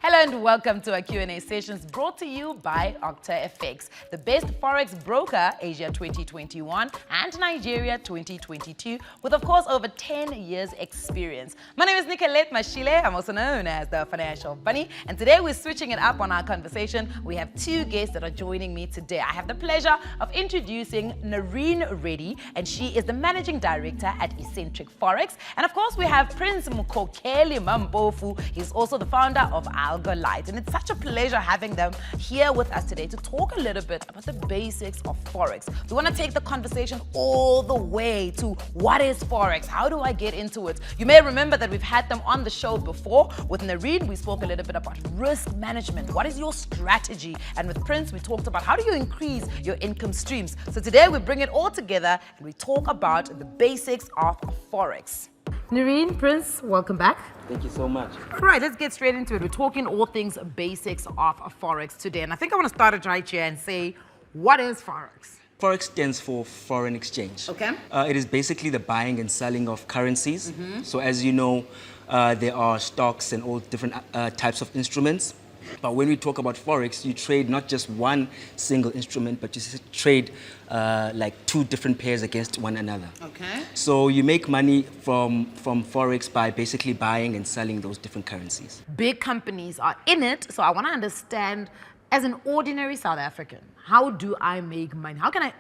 Hello and welcome to our Q&A sessions brought to you by FX, the best forex broker Asia 2021 and Nigeria 2022, with of course over 10 years experience. My name is Nicolette Mashile. I'm also known as the Financial Bunny, and today we're switching it up on our conversation. We have two guests that are joining me today. I have the pleasure of introducing Nareen Reddy, and she is the Managing Director at Eccentric Forex. And of course we have Prince Mukokeli Mambofu. He's also the founder of Light. And it's such a pleasure having them here with us today to talk a little bit about the basics of Forex. We want to take the conversation all the way to what is Forex? How do I get into it? You may remember that we've had them on the show before. With Nareen, we spoke a little bit about risk management. What is your strategy? And with Prince, we talked about how do you increase your income streams. So today we bring it all together and we talk about the basics of Forex. Nareen, Prince, welcome back. Thank you so much. All right, let's get straight into it. We're talking all things basics of Forex today. And I think I want to start it right here and say, what is Forex? Forex stands for foreign exchange. Okay. It is basically the buying and selling of currencies. So as you know, there are stocks and all different types of instruments. But when we talk about Forex, you trade not just one single instrument, but you trade like two different pairs against one another. Okay. So you make money from Forex by basically buying and selling those different currencies. Big companies are in it, so I want to understand, as an ordinary South African, how do I make money? How can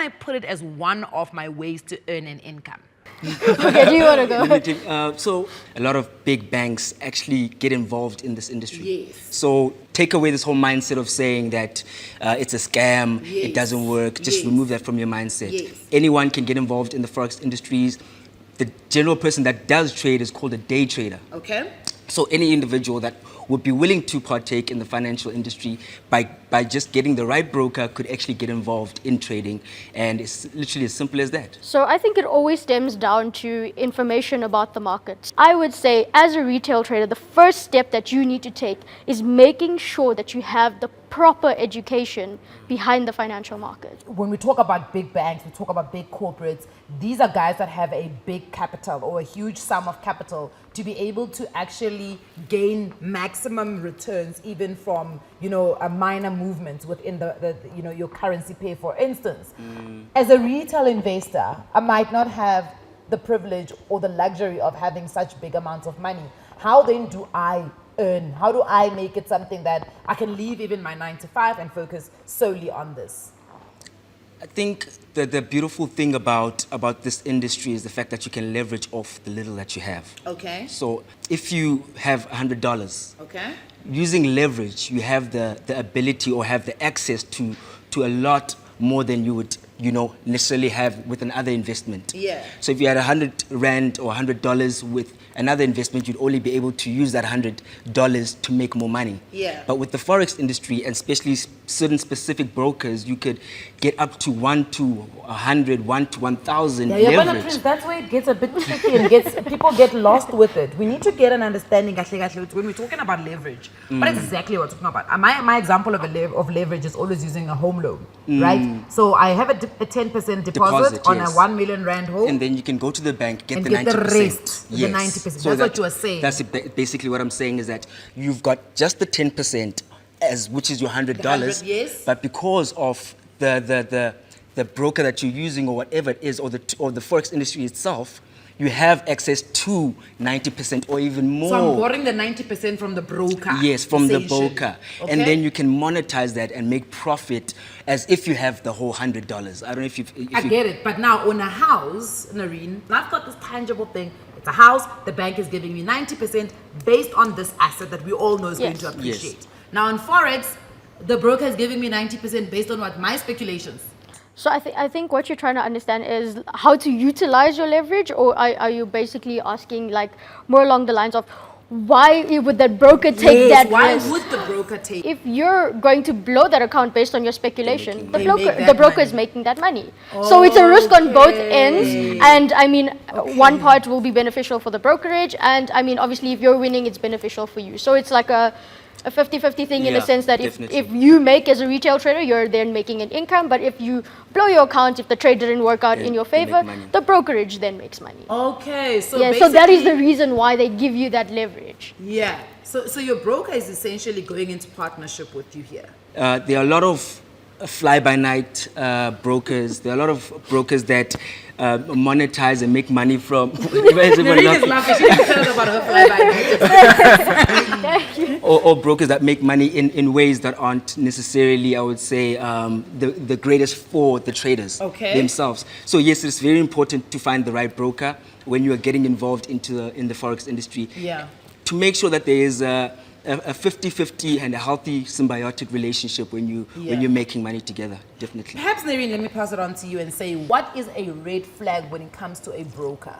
I put it as one of my ways to earn an income? Okay, do you want to go? So a lot of big banks actually get involved in this industry. Yes. So take away this whole mindset of saying that it's a scam, Yes. it doesn't work. Just Yes. remove that from your mindset. Yes. Anyone can get involved in the Forex industries. The general person that does trade is called a day trader. Okay. So any individual that would be willing to partake in the financial industry by just getting the right broker could actually get involved in trading, and it's literally as simple as that. So I think it always stems down to information about the markets. I would say as a retail trader, the first step that you need to take is making sure that you have the proper education behind the financial market. When we talk about big banks, we talk about big corporates, these are guys that have a big capital or a huge sum of capital to be able to actually gain maximum returns even from, a minor movement within the your currency pair, for instance. As a retail investor, I might not have the privilege or the luxury of having such big amounts of money. How then do I earn? How do I make it something that I can leave even my 9 to 5 and focus solely on this? I think that the beautiful thing about this industry is the fact that you can leverage off the little that you have. Okay. So if you have $100, Okay. using leverage, you have the ability or have the access to a lot more than you would necessarily have with another investment. Yeah. So if you had 100 Rand or $100 with another investment, you'd only be able to use that $100 to make more money. Yeah. But with the Forex industry, and especially certain specific brokers, you could get up to 1 to 100, 1 to 1,000 leverage. Prince, that's where it gets a bit tricky and people get lost with it. We need to get an understanding, when we're talking about leverage. What exactly we're talking about? My example of leverage is always using a home loan, right? So I have a 10% deposit on yes. a 1 million Rand home. And then you can go to the bank, get and the get 90%. the rest, the Yes. 90%. So That's what you are saying. That's basically what I'm saying is that you've got just the 10%, which is your $100. The 100, yes. But because of the broker that you're using or whatever it is, or the Forex industry itself, you have access to 90% or even more. So I'm borrowing the 90% from the broker. Yes, from the essentially. broker. Okay. And then you can monetize that and make profit as if you have the whole $100. I don't know if you... I get it. But now on a house, Nareen, I've got this tangible thing. It's a house. The bank is giving me 90% based on this asset that we all know is going to appreciate. Yes. Now in Forex, the broker is giving me 90% based on what? My speculations. So I think what you're trying to understand is how to utilize your leverage, or are you basically asking like more along the lines of why would that broker take that why risk? would the broker take? If you're going to blow that account based on your speculation, They make the that broker money. is making that money. So it's a risk on both ends. And I mean, one part will be beneficial for the brokerage. And I mean, obviously, if you're winning, it's beneficial for you. So it's like a 50-50 thing in a Yeah, sense that definitely. if you make as a retail trader, you're then making an income. But if you blow your account, if the trade didn't work out Then in your they make favor, money. the brokerage then makes money. Okay, so Yeah, basically, so that is the reason why they give you that leverage. yeah. So your broker is essentially going into partnership with you here. There are a lot of fly-by-night brokers. There are a lot of brokers that monetize and make money from. Nareen is laughing. She didn't tell us about her fly-by-night. or brokers that make money in ways that aren't necessarily, I would say, the greatest for the traders themselves. So yes, it's very important to find the right broker when you are getting involved in the Forex industry. Yeah. To make sure that there is a 50-50 and a healthy symbiotic relationship when you're making money together, definitely. Perhaps, Nareen, let me pass it on to you and say, what is a red flag when it comes to a broker?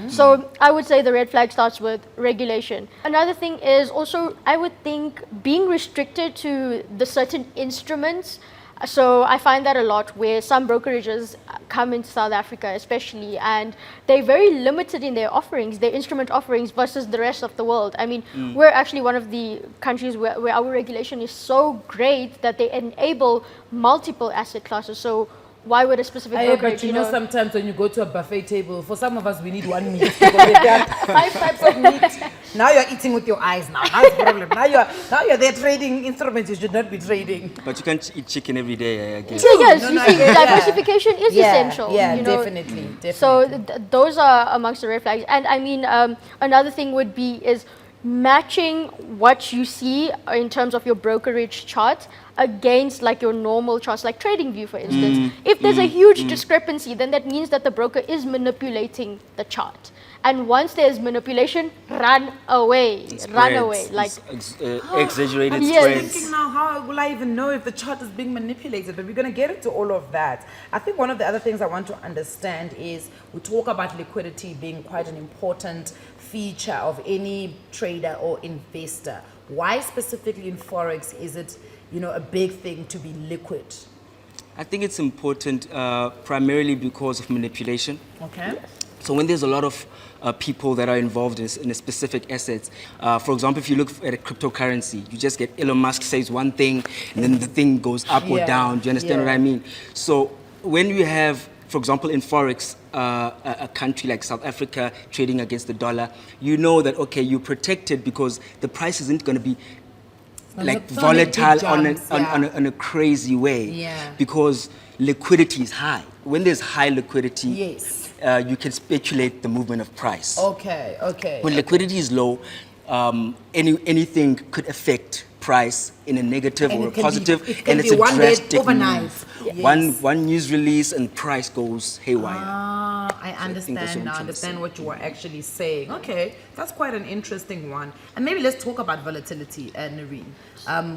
So I would say the red flag starts with regulation. Another thing is also, I would think, being restricted to the certain instruments. So I find that a lot where some brokerages come into South Africa especially, and they're very limited in their offerings, their instrument offerings versus the rest of the world. I mean, we're actually one of the countries where our regulation is so great that they enable multiple asset classes. So why would a specific brokerage, But you know, sometimes when you go to a buffet table, for some of us, we need one meat because there are 5 types of meat. Now you're eating with your eyes. Now that's the problem. Now you're there trading instruments you should not be trading. But you can't eat chicken every day, I guess. So yes, No, you no, see, I get- diversification is essential. Yeah, you know. definitely. So those are amongst the red flags. And I mean, another thing would be is matching what you see in terms of your brokerage chart against like your normal charts, like TradingView, for instance. If there's a huge discrepancy, then that means that the broker is manipulating the chart. And once there's manipulation, run away, run away. Like, Exaggerated Yes. spreads. Thinking now, how will I even know if the chart is being manipulated? But we're going to get into all of that. I think one of the other things I want to understand is we talk about liquidity being quite an important feature of any trader or investor. Why specifically in Forex is it, you know, a big thing to be liquid? I think it's important primarily because of manipulation. Okay. So when there's a lot of people that are involved in a specific asset, for example, if you look at a cryptocurrency, you just get Elon Musk says one thing and then the thing goes up or Yeah, down. Do you understand what yeah. I mean? So when you have, for example, in Forex, a country like South Africa trading against the dollar, you know that, okay, you're protected because the price isn't going to be like It's not a big volatile jumps, on a crazy way, Yeah. because liquidity is high. When there's high liquidity, Yes. you can speculate the movement of price. Okay, okay. When liquidity is low, anything could affect price in a negative And or a it can be- positive, it can and it's be a one day drastic overnight. move. Yes. One news release and price goes haywire. Ah, I think that's understand what I'm now. I trying to understand say. what you were actually saying. Okay, that's quite an interesting one. And maybe let's talk about volatility, Nareen.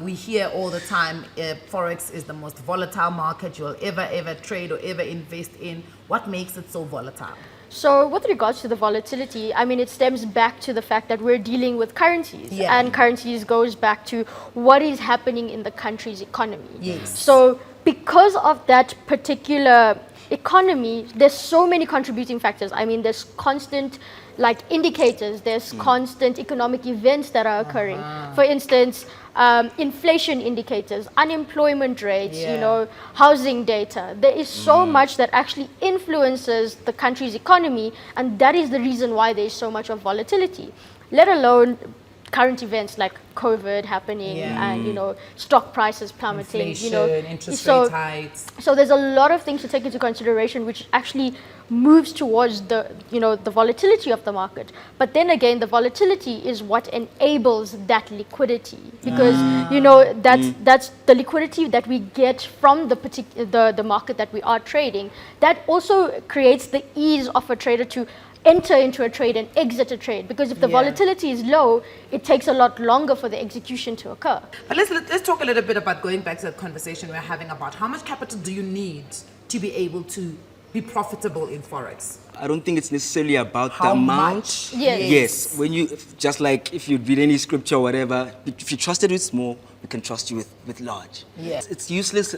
We hear all the time, Forex is the most volatile market you'll ever trade or ever invest in. What makes it so volatile? so with regards to the volatility, I mean, it stems back to the fact that we're dealing with currencies. Yeah. And currencies goes back to what is happening in the country's economy. Yes. So because of that particular economy, there's so many contributing factors. I mean, there's constant like indicators, there's constant economic events that are occurring. For instance, inflation indicators, unemployment rates, you Yeah. know, housing data. There is so much that actually influences the country's economy, and that is the reason why there is so much of volatility, let alone current events like COVID happening and, you know, stock prices plummeting, Inflation, you know. interest So- rate hikes. So there's a lot of things to take into consideration, which actually moves towards the, you know, the volatility of the market. But then again, the volatility is what enables that liquidity, because you know that's the liquidity that we get from the market that we are trading. That also creates the ease of a trader to enter into a trade and exit a trade, because if the Yeah. volatility is low, it takes a lot longer for the execution to occur. But let's talk a little bit about going back to that conversation we're having about how much capital do you need to be able to be profitable in Forex? I don't think it's necessarily about How the amount. much? Yes. Yes. When you, just like if you read any scripture or whatever, if you trusted with small, we can trust you with large. Yeah. It's useless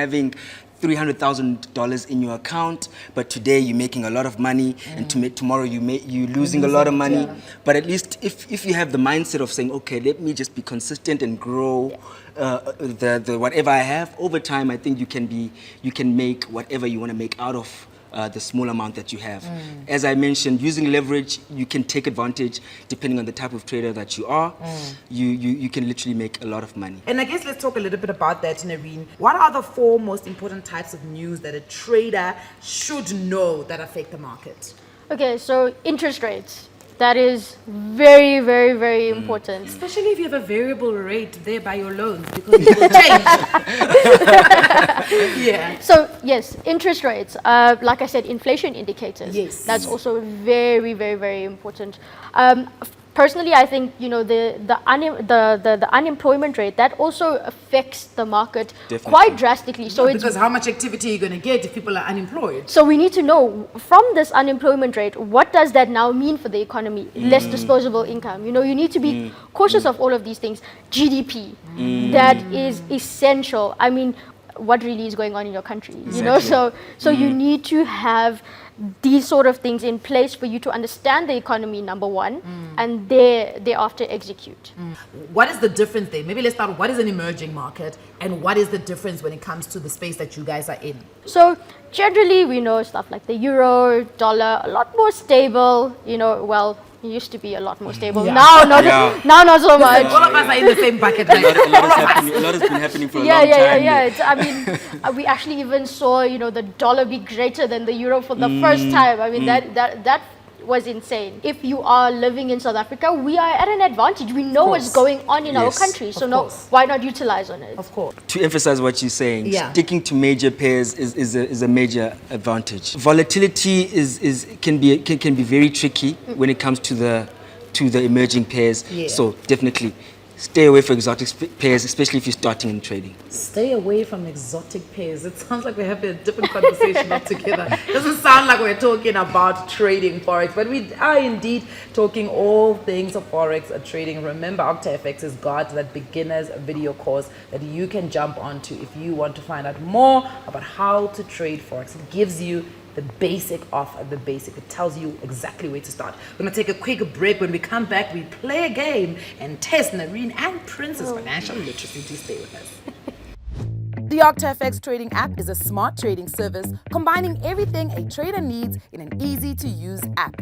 having $300,000 in your account, but today you're making a lot of money, and tomorrow you're losing a lot of money. Yeah. But at least if you have the mindset of saying, okay, let me just be consistent and grow the whatever I have over time, I think you can make whatever you want to make out of the small amount that you have. As I mentioned, using leverage, you can take advantage depending on the type of trader that you are. You can literally make a lot of money. And I guess let's talk a little bit about that, Nareen. What are the 4 most important types of news that a trader should know that affect the market? Okay, so interest rates. That is very, very, very important. Especially if you have a variable rate there by your loans, because it will change. Yeah. So yes, interest rates. Like I said, inflation indicators. Yes. That's also very, very, very important. Personally, I think the unemployment rate that also affects the market Definitely. quite drastically. So it's Because how much activity are you going to get if people are unemployed? so we need to know from this unemployment rate, what does that now mean for the economy? Less disposable income. You know, you need to be cautious of all of these things. GDP, that is essential. I mean, what really is going on in your country? You know, so you need to have these sort of things in place for you to understand the economy, number one, and thereafter execute. What is the difference there? Maybe let's start with what is an emerging market and what is the difference when it comes to the space that you guys are in? So generally, we know stuff like the euro, dollar, a lot more stable. You know, well, it used to be a lot more stable. Yeah. Now, not Yeah. now, not so much. All of us are in the same bucket. Right? A lot has been happening for a long time. It's, I mean, we actually even saw, you know, the dollar be greater than the euro for the first time. I mean, that was insane. If you are living in South Africa, we are at an advantage. We know what's going on in our Yes. country. So Of course. why not utilize on it? Of course. To emphasize what you're saying, Yeah. sticking to major pairs is a major advantage. Volatility can be very tricky when it comes to the emerging pairs. Yeah. So definitely stay away from exotic pairs, especially if you're starting in trading. Stay away from exotic pairs. It sounds like we're having a different conversation altogether. Doesn't sound like we're talking about trading Forex, but we are indeed talking all things of Forex trading. Remember, OctaFX has got that beginner's video course that you can jump onto if you want to find out more about how to trade Forex. It gives you the basic of the basic. It tells you exactly where to start. We're going to take a quick break. When we come back, we play a game and test Nareen and Prince's financial literacy. Do stay with us. The OctaFX trading app is a smart trading service combining everything a trader needs in an easy-to-use app.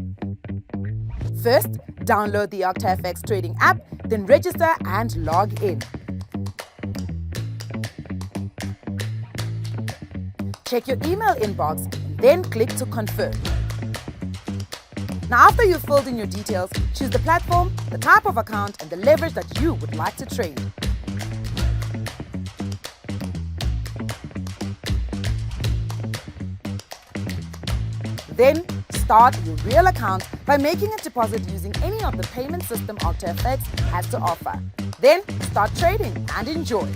First, download the OctaFX trading app, then register and log in. Check your email inbox, then click to confirm. Now, after you've filled in your details, choose the platform, the type of account, and the leverage that you would like to trade. Then, start your real account by making a deposit using any of the payment system OctaFX has to offer. Then, start trading and enjoy.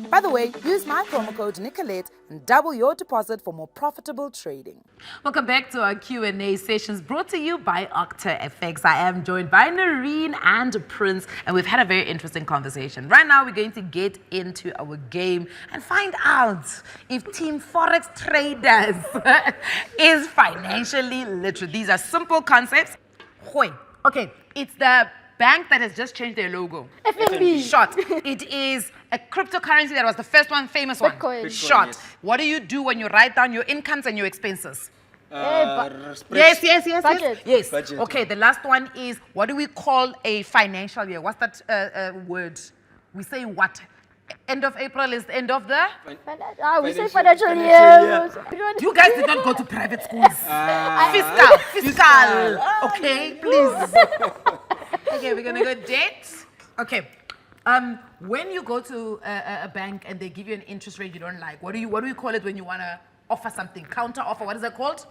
By the way, use my promo code Nicolette and double your deposit for more profitable trading. Welcome back to our Q&A sessions brought to you by OctaFX. I am joined by Nareen and Prince, and we've had a very interesting conversation. Right now, we're going to get into our game and find out if Team Forex Traders is financially literate. These are simple concepts. Okay, it's the bank that has just changed their logo. FNB. Shot. It is a cryptocurrency that was the first one, famous one. Bitcoin. Shot. Yes. What do you do when you write down your incomes and your expenses? But Yes. Budget. Yes. Budget. Okay, the last one is, what do we call a financial year? What's that word? We say what? End of April is the end of the... we say financial year. You guys did not go to private schools. Fiscal. Okay, please. Okay, we're gonna go debt. Okay. When you go to a bank and they give you an interest rate you don't like, what do you call it when you wanna offer something? Counter offer. What is that called?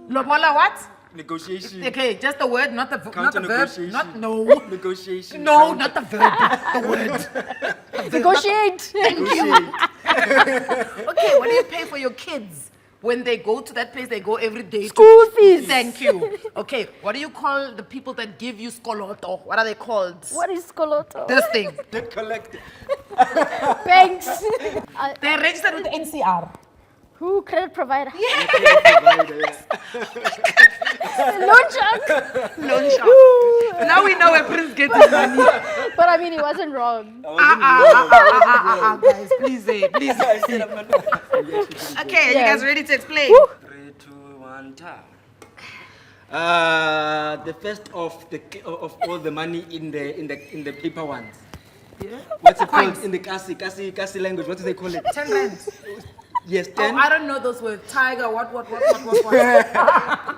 Lobola what? Negotiation. Okay, just the word, not the verb. Negotiation. No. Negotiation. No, not the verb. The word. Negotiate. Thank you. Okay, what do you pay for your kids? When they go to that place, they go every day. School fees. Thank you. Okay, what do you call the people that give you skoloto? What are they called? What is Skoloto? This thing. Debt collector. Banks. They're registered with NCR. Who? Credit provider. Yes. Loan shark. Loan shark. Now we know where Prince gets his money. But I mean, he wasn't wrong. Guys, please say, please say. Okay, are you guys ready to explain? 3, 2, 1, ta. The first of all the money in the paper ones. Yeah. What's it Coins. called in the Kasi language? What do they call it? 10 rand. Yes, Oh, 10. I don't know those words. Tiger, what?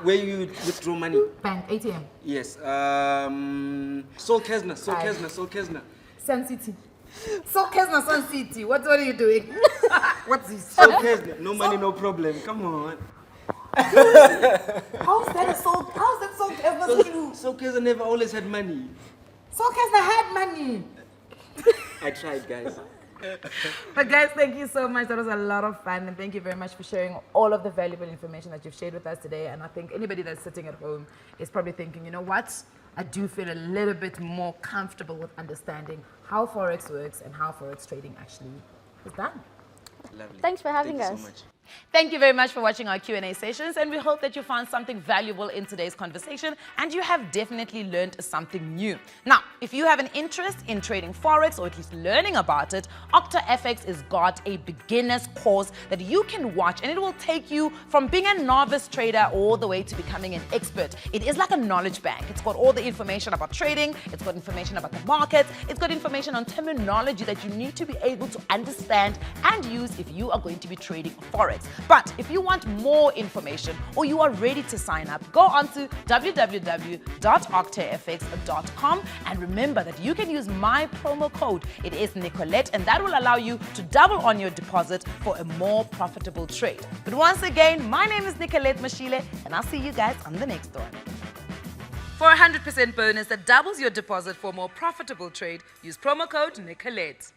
Where you withdraw money. Bank, ATM. Yes. Sol Kesna. Sun City. So, Kesna Sun City, what are you doing? What's this? Sol Kesna. No money, no problem. Come on. How's that so Kesna City? Sol Kesna never always had money. So Kesna had money. I tried, guys. But guys, thank you so much. That was a lot of fun, and thank you very much for sharing all of the valuable information that you've shared with us today. And I think anybody that's sitting at home is probably thinking, you know what? I do feel a little bit more comfortable with understanding how Forex works and how Forex trading actually is done. Lovely. Thanks for having Thank us. you so much. Thank you very much for watching our Q&A sessions, and we hope that you found something valuable in today's conversation and you have definitely learned something new. Now, if you have an interest in trading Forex or at least learning about it, OctaFX has got a beginner's course that you can watch, and it will take you from being a novice trader all the way to becoming an expert. It is like a knowledge bank. It's got all the information about trading, it's got information about the markets, it's got information on terminology that you need to be able to understand and use if you are going to be trading Forex. But if you want more information or you are ready to sign up, go on to www.octafx.com, and remember that you can use my promo code. It is Nicolette, and that will allow you to double on your deposit for a more profitable trade. But once again, my name is Nicolette Mashile, and I'll see you guys on the next one. For a 100% bonus that doubles your deposit for a more profitable trade, use promo code Nicolette.